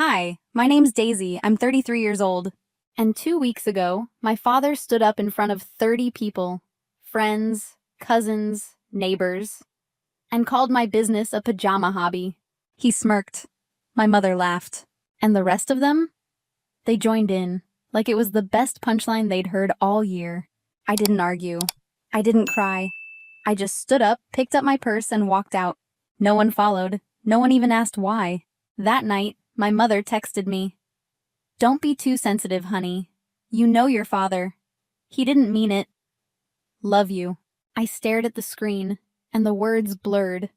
Hi, my name's Daisy. I'm 33 years old. And 2 weeks ago, my father stood up in front of 30 people, friends, cousins, neighbors, and called my business a pajama hobby. He smirked. My mother laughed. And the rest of them? They joined in, like it was the best punchline they'd heard all year. I didn't argue. I didn't cry. I just stood up, picked up my purse, and walked out. No one followed. No one even asked why. That night, my mother texted me. "Don't be too sensitive, honey. You know your father. He didn't mean it. Love you." I stared at the screen, and the words blurred.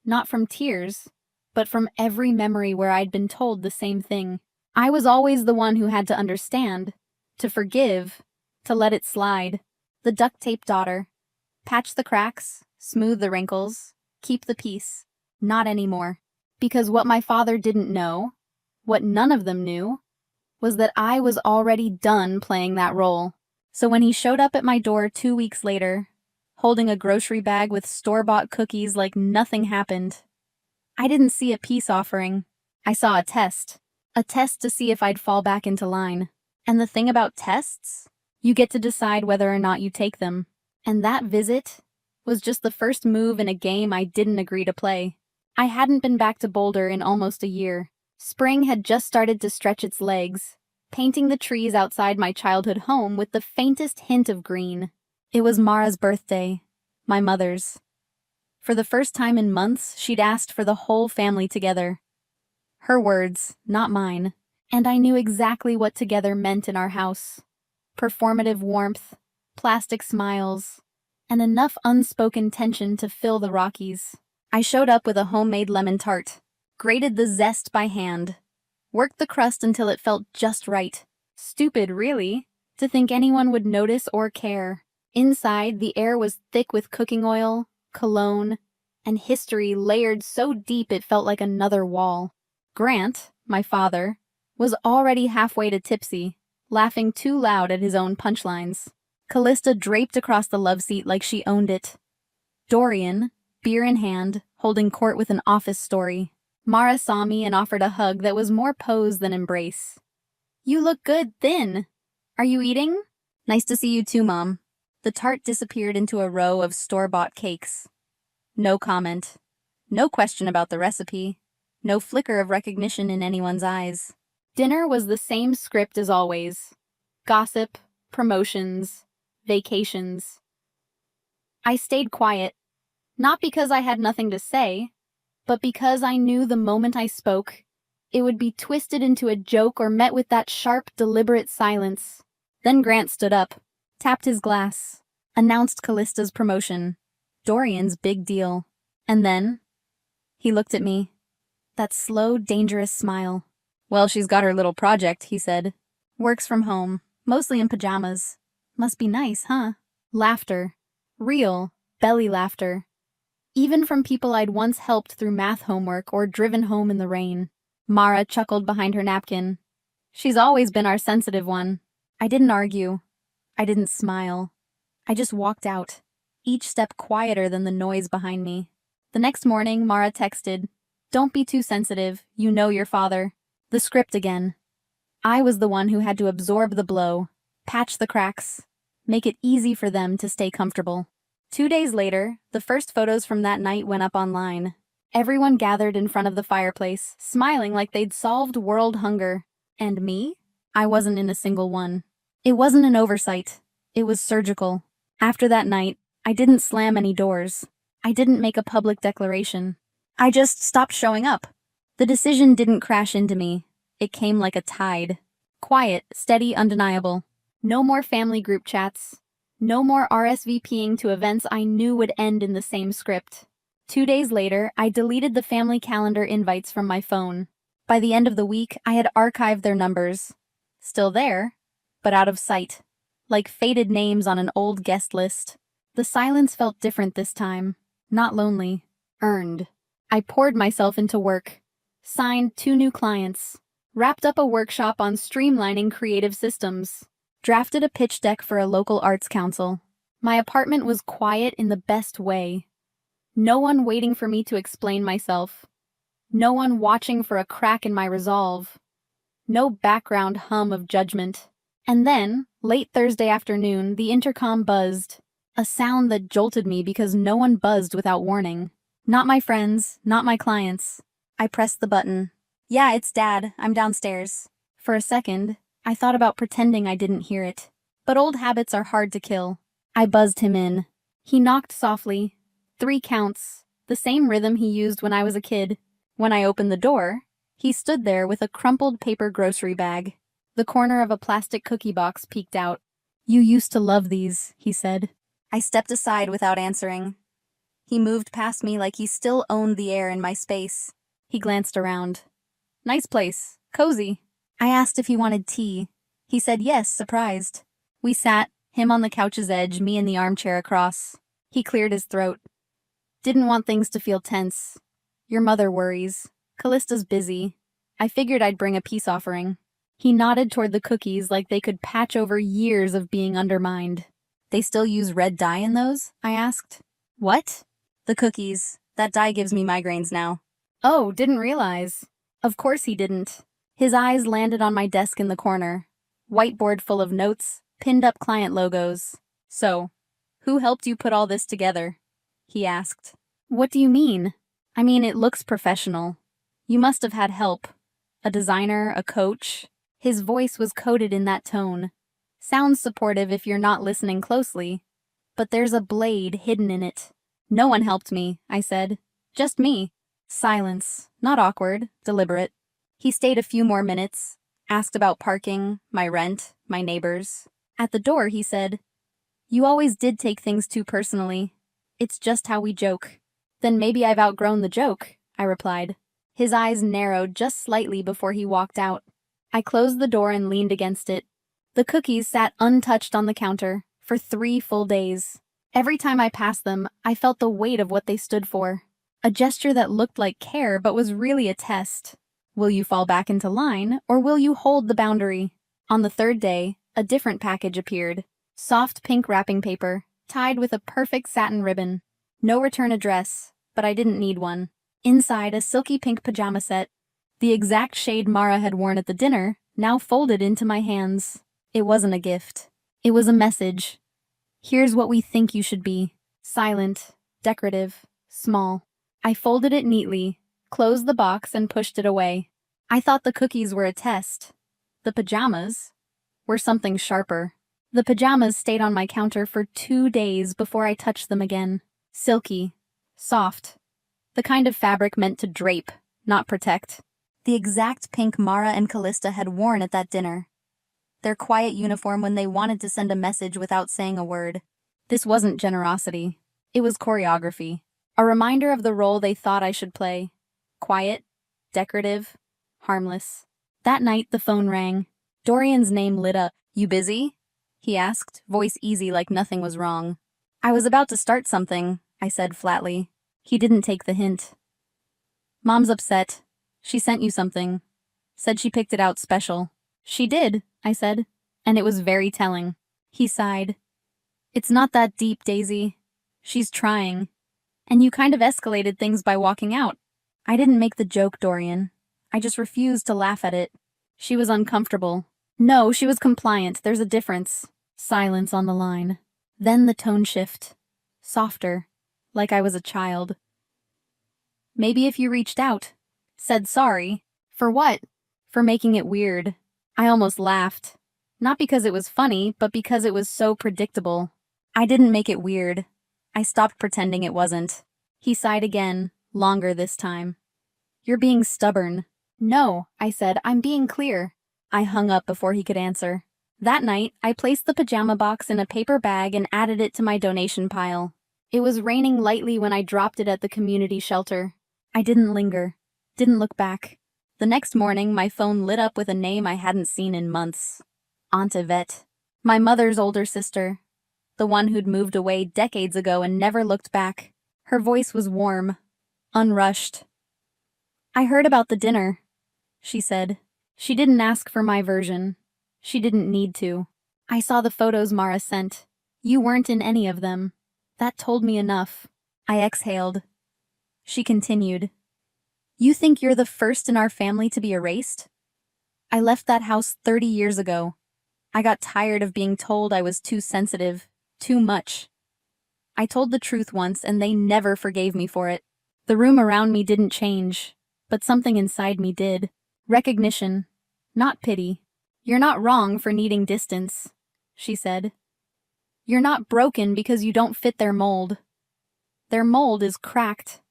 Not from tears, but from every memory where I'd been told the same thing. I was always the one who had to understand, to forgive, to let it slide. The duct tape daughter. Patch the cracks, smooth the wrinkles, keep the peace. Not anymore. Because what my father didn't know, what none of them knew, was that I was already done playing that role. So when he showed up at my door 2 weeks later, holding a grocery bag with store-bought cookies like nothing happened, I didn't see a peace offering. I saw a test to see if I'd fall back into line. And the thing about tests, you get to decide whether or not you take them. And that visit was just the first move in a game I didn't agree to play. I hadn't been back to Boulder in almost a year. Spring had just started to stretch its legs, painting the trees outside my childhood home with the faintest hint of green. It was Mara's birthday, my mother's. For the first time in months, she'd asked for the whole family together. Her words, not mine, and I knew exactly what together meant in our house. Performative warmth, plastic smiles, and enough unspoken tension to fill the Rockies. I showed up with a homemade lemon tart, grated the zest by hand, worked the crust until it felt just right. Stupid, really, to think anyone would notice or care. Inside, the air was thick with cooking oil, cologne, and history layered so deep it felt like another wall. Grant, my father, was already halfway to tipsy, laughing too loud at his own punchlines. Callista draped across the love seat like she owned it. Dorian, beer in hand, holding court with an office story. Mara saw me and offered a hug that was more pose than embrace. "You look good, thin. Are you eating?" "Nice to see you too, Mom." The tart disappeared into a row of store-bought cakes. No comment. No question about the recipe. No flicker of recognition in anyone's eyes. Dinner was the same script as always. Gossip, promotions, vacations. I stayed quiet. Not because I had nothing to say, but because I knew the moment I spoke, it would be twisted into a joke or met with that sharp, deliberate silence. Then Grant stood up, tapped his glass, announced Callista's promotion, Dorian's big deal. And then, he looked at me. That slow, dangerous smile. "Well, she's got her little project," he said. "Works from home, mostly in pajamas. Must be nice, huh?" Laughter. Real, belly laughter. Even from people I'd once helped through math homework or driven home in the rain. Mara chuckled behind her napkin. She's always been our sensitive one. I didn't argue. I didn't smile. I just walked out, each step quieter than the noise behind me. The next morning, Mara texted, "Don't be too sensitive. You know your father." The script again. I was the one who had to absorb the blow, patch the cracks, make it easy for them to stay comfortable. 2 days later, the first photos from that night went up online. Everyone gathered in front of the fireplace, smiling like they'd solved world hunger. And me? I wasn't in a single one. It wasn't an oversight. It was surgical. After that night, I didn't slam any doors. I didn't make a public declaration. I just stopped showing up. The decision didn't crash into me. It came like a tide. Quiet, steady, undeniable. No more family group chats. No more RSVPing to events I knew would end in the same script. 2 days later, I deleted the family calendar invites from my phone. By the end of the week, I had archived their numbers. Still there, but out of sight. Like faded names on an old guest list. The silence felt different this time. Not lonely. Earned. I poured myself into work. Signed 2 new clients. Wrapped up a workshop on streamlining creative systems. Drafted a pitch deck for a local arts council. My apartment was quiet in the best way. No one waiting for me to explain myself. No one watching for a crack in my resolve. No background hum of judgment. And then, late Thursday afternoon, the intercom buzzed. A sound that jolted me because no one buzzed without warning. Not my friends, not my clients. I pressed the button. "Yeah, it's Dad. I'm downstairs." For a second, I thought about pretending I didn't hear it. But old habits are hard to kill. I buzzed him in. He knocked softly. 3 counts, the same rhythm he used when I was a kid. When I opened the door, he stood there with a crumpled paper grocery bag. The corner of a plastic cookie box peeked out. "You used to love these," he said. I stepped aside without answering. He moved past me like he still owned the air in my space. He glanced around. "Nice place. Cozy." I asked if he wanted tea. He said yes, surprised. We sat, him on the couch's edge, me in the armchair across. He cleared his throat. "Didn't want things to feel tense. Your mother worries. Callista's busy. I figured I'd bring a peace offering." He nodded toward the cookies like they could patch over years of being undermined. "They still use red dye in those?" I asked. "What?" "The cookies. That dye gives me migraines now." Oh, didn't realize. Of course he didn't. His eyes landed on my desk in the corner. Whiteboard full of notes, pinned up client logos. "So, who helped you put all this together?" he asked. "What do you mean?" "I mean, it looks professional. You must have had help. A designer, a coach." His voice was coded in that tone. Sounds supportive if you're not listening closely, but there's a blade hidden in it. "No one helped me," I said. "Just me." Silence, not awkward, deliberate. He stayed a few more minutes, asked about parking, my rent, my neighbors. At the door, he said, "You always did take things too personally. It's just how we joke." "Then maybe I've outgrown the joke," I replied. His eyes narrowed just slightly before he walked out. I closed the door and leaned against it. The cookies sat untouched on the counter for 3 full days. Every time I passed them, I felt the weight of what they stood for. A gesture that looked like care but was really a test. Will you fall back into line, or will you hold the boundary? On the 3rd day, a different package appeared. Soft pink wrapping paper, tied with a perfect satin ribbon. No return address, but I didn't need one. Inside, a silky pink pajama set. The exact shade Mara had worn at the dinner, now folded into my hands. It wasn't a gift. It was a message. "Here's what we think you should be. Silent, decorative, small." I folded it neatly, closed the box, and pushed it away. I thought the cookies were a test. The pajamas were something sharper. The pajamas stayed on my counter for 2 days before I touched them again. Silky, soft, the kind of fabric meant to drape, not protect. The exact pink Mara and Callista had worn at that dinner. Their quiet uniform when they wanted to send a message without saying a word. This wasn't generosity. It was choreography. A reminder of the role they thought I should play. Quiet, decorative, harmless. That night, the phone rang. Dorian's name lit up. "You busy?" he asked, voice easy like nothing was wrong. "I was about to start something," I said flatly. He didn't take the hint. "Mom's upset. She sent you something. Said she picked it out special." "She did," I said, and it was very telling. He sighed. "It's not that deep, Daisy. She's trying. And you kind of escalated things by walking out." I didn't make the joke, Dorian. I just refused to laugh at it. She was uncomfortable. "No, she was compliant. There's a difference." Silence on the line. Then the tone shift. Softer, like I was a child. "Maybe if you reached out. Said sorry." "For what?" "For making it weird." I almost laughed. Not because it was funny, but because it was so predictable. I didn't make it weird. I stopped pretending it wasn't. He sighed again, longer this time. "You're being stubborn." "No," I said, "I'm being clear." I hung up before he could answer. That night, I placed the pajama box in a paper bag and added it to my donation pile. It was raining lightly when I dropped it at the community shelter. I didn't linger, didn't look back. The next morning, my phone lit up with a name I hadn't seen in months. Aunt Yvette. My mother's older sister. The one who'd moved away decades ago and never looked back. Her voice was warm, unrushed. "I heard about the dinner," she said. She didn't ask for my version. She didn't need to. "I saw the photos Mara sent. You weren't in any of them. That told me enough." I exhaled. She continued. "You think you're the first in our family to be erased?" I left that house 30 years ago. I got tired of being told I was too sensitive, too much. I told the truth once and they never forgave me for it. The room around me didn't change, but something inside me did. Recognition, not pity. You're not wrong for needing distance, she said. You're not broken because you don't fit their mold. Their mold is cracked.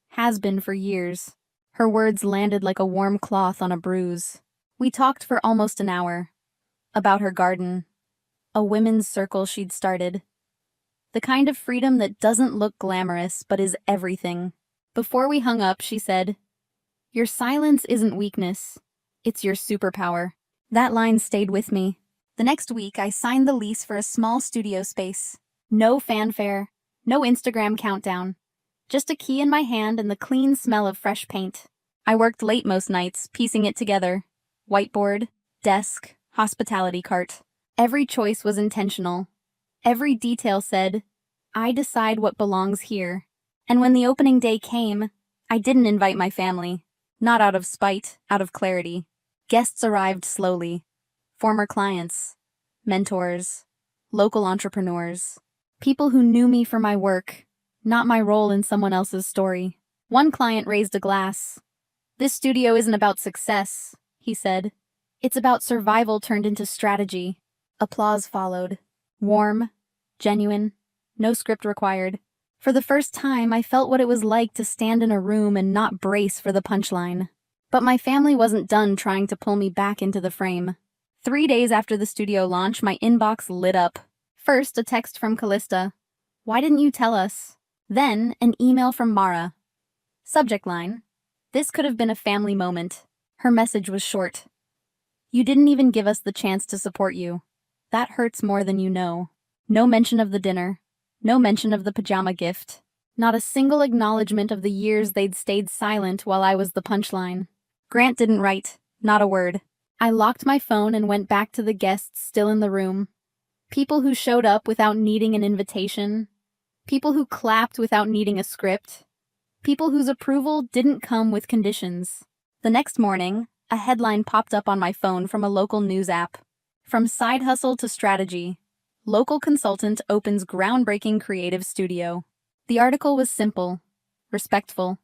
Has been for years. Her words landed like a warm cloth on a bruise. We talked for almost an hour. About her garden. A women's circle she'd started. The kind of freedom that doesn't look glamorous but is everything. Before we hung up, she said, "Your silence isn't weakness. It's your superpower." That line stayed with me. The next week, I signed the lease for a small studio space. No fanfare, no Instagram countdown. Just a key in my hand and the clean smell of fresh paint. I worked late most nights, piecing it together. Whiteboard, desk, hospitality cart. Every choice was intentional. Every detail said, I decide what belongs here. And when the opening day came, I didn't invite my family. Not out of spite, out of clarity. Guests arrived slowly. Former clients, mentors, local entrepreneurs. People who knew me for my work, not my role in someone else's story. One client raised a glass. "This studio isn't about success," he said. "It's about survival turned into strategy." Applause followed. Warm, genuine, no script required. For the first time, I felt what it was like to stand in a room and not brace for the punchline. But my family wasn't done trying to pull me back into the frame. 3 days after the studio launch, my inbox lit up. First, a text from Callista. "Why didn't you tell us?" Then, an email from Mara. Subject line. This could have been a family moment. Her message was short. "You didn't even give us the chance to support you. That hurts more than you know." No mention of the dinner. No mention of the pajama gift. Not a single acknowledgement of the years they'd stayed silent while I was the punchline. Grant didn't write. Not a word. I locked my phone and went back to the guests still in the room. People who showed up without needing an invitation. People who clapped without needing a script. People whose approval didn't come with conditions. The next morning, a headline popped up on my phone from a local news app. From side hustle to strategy. Local consultant opens groundbreaking creative studio. The article was simple, respectful.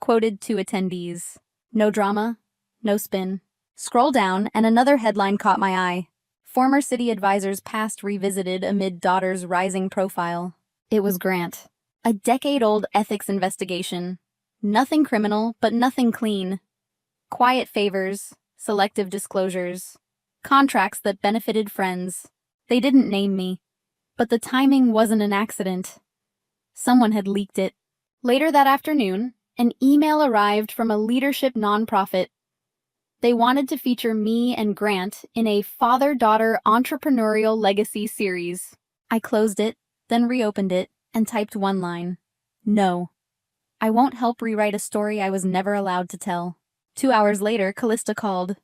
Quoted 2 attendees. No drama, no spin. Scroll down and another headline caught my eye. Former city advisors past revisited amid daughter's rising profile. It was Grant. A decade-old ethics investigation. Nothing criminal, but nothing clean. Quiet favors, selective disclosures. Contracts that benefited friends. They didn't name me. But the timing wasn't an accident. Someone had leaked it. Later that afternoon, an email arrived from a leadership nonprofit. They wanted to feature me and Grant in a father-daughter entrepreneurial legacy series. I closed it, then reopened it, and typed one line. No. I won't help rewrite a story I was never allowed to tell. 2 hours later, Callista called.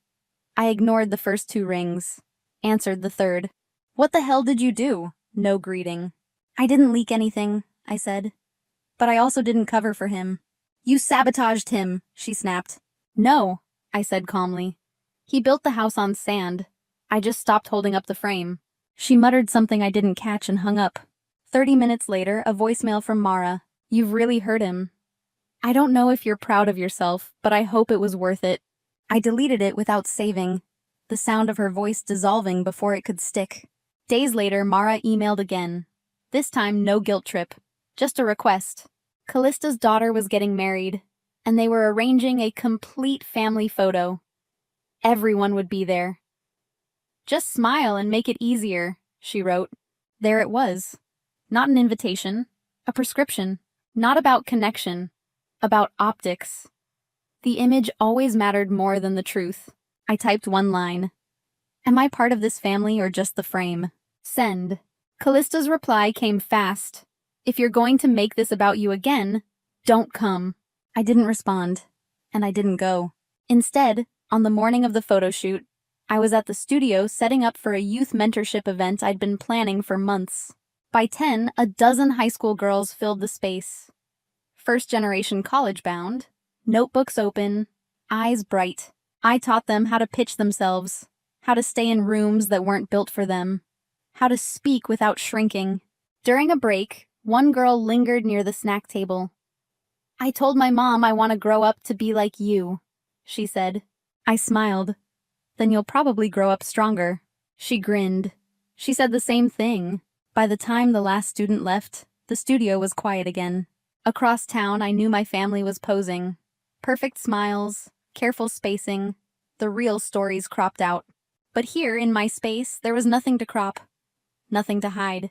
I ignored the first 2 rings. Answered the third. What the hell did you do? No greeting. I didn't leak anything, I said. But I also didn't cover for him. You sabotaged him, she snapped. No, I said calmly. He built the house on sand. I just stopped holding up the frame. She muttered something I didn't catch and hung up. 30 minutes later, a voicemail from Mara. You've really hurt him. I don't know if you're proud of yourself, but I hope it was worth it. I deleted it without saving, the sound of her voice dissolving before it could stick. Days later, Mara emailed again. This time, no guilt trip, just a request. Callista's daughter was getting married, and they were arranging a complete family photo. Everyone would be there. Just smile and make it easier, she wrote. There it was. Not an invitation, a prescription. Not about connection, about optics. The image always mattered more than the truth. I typed one line. Am I part of this family or just the frame? Send. Callista's reply came fast. If you're going to make this about you again, don't come. I didn't respond, and I didn't go. Instead, on the morning of the photo shoot, I was at the studio setting up for a youth mentorship event I'd been planning for months. By 10, a dozen high school girls filled the space. First-generation college-bound, notebooks open, eyes bright. I taught them how to pitch themselves, how to stay in rooms that weren't built for them, how to speak without shrinking. During a break, one girl lingered near the snack table. "I told my mom I want to grow up to be like you," she said. I smiled. "Then you'll probably grow up stronger." She grinned. She said the same thing. By the time the last student left, the studio was quiet again. Across town, I knew my family was posing. Perfect smiles, careful spacing, the real stories cropped out. But here, in my space, there was nothing to crop, nothing to hide.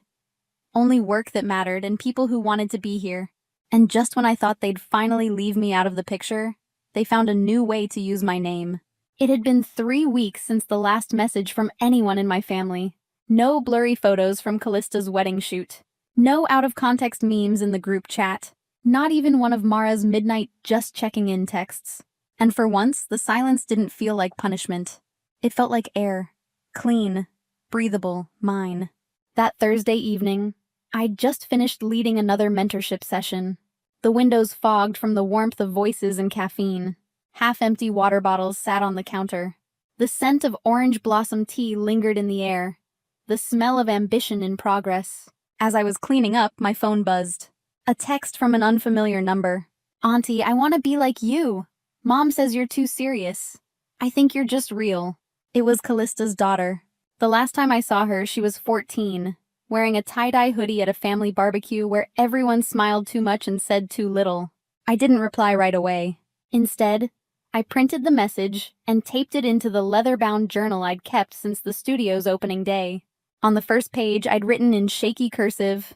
Only work that mattered and people who wanted to be here. And just when I thought they'd finally leave me out of the picture, they found a new way to use my name. It had been 3 weeks since the last message from anyone in my family. No blurry photos from Callista's wedding shoot. No out-of-context memes in the group chat. Not even one of Mara's midnight just-checking-in texts. And for once, the silence didn't feel like punishment. It felt like air. Clean. Breathable. Mine. That Thursday evening, I'd just finished leading another mentorship session. The windows fogged from the warmth of voices and caffeine. Half-empty water bottles sat on the counter. The scent of orange blossom tea lingered in the air. The smell of ambition in progress. As I was cleaning up, my phone buzzed. A text from an unfamiliar number. "Auntie, I want to be like you. Mom says you're too serious. I think you're just real." It was Callista's daughter. The last time I saw her, she was 14, wearing a tie-dye hoodie at a family barbecue where everyone smiled too much and said too little. I didn't reply right away. Instead, I printed the message and taped it into the leather-bound journal I'd kept since the studio's opening day. On the first page, I'd written in shaky cursive,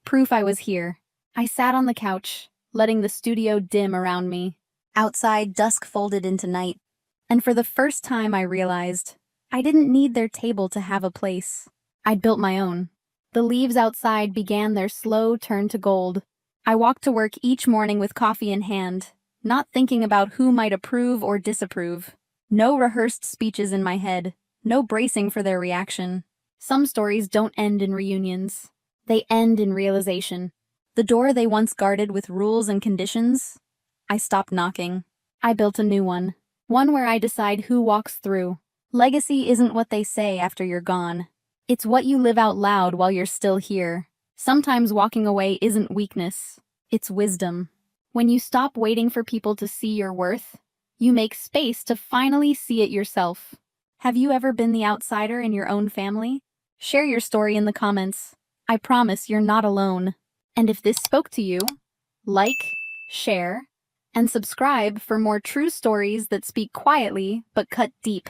proof I was here. I sat on the couch, letting the studio dim around me. Outside, dusk folded into night. And for the first time, I realized I didn't need their table to have a place. I'd built my own. The leaves outside began their slow turn to gold. I walked to work each morning with coffee in hand, not thinking about who might approve or disapprove. No rehearsed speeches in my head, no bracing for their reaction. Some stories don't end in reunions. They end in realization. The door they once guarded with rules and conditions, I stopped knocking. I built a new one. One where I decide who walks through. Legacy isn't what they say after you're gone. It's what you live out loud while you're still here. Sometimes walking away isn't weakness. It's wisdom. When you stop waiting for people to see your worth, you make space to finally see it yourself. Have you ever been the outsider in your own family? Share your story in the comments. I promise you're not alone. And if this spoke to you, like, share, and subscribe for more true stories that speak quietly but cut deep.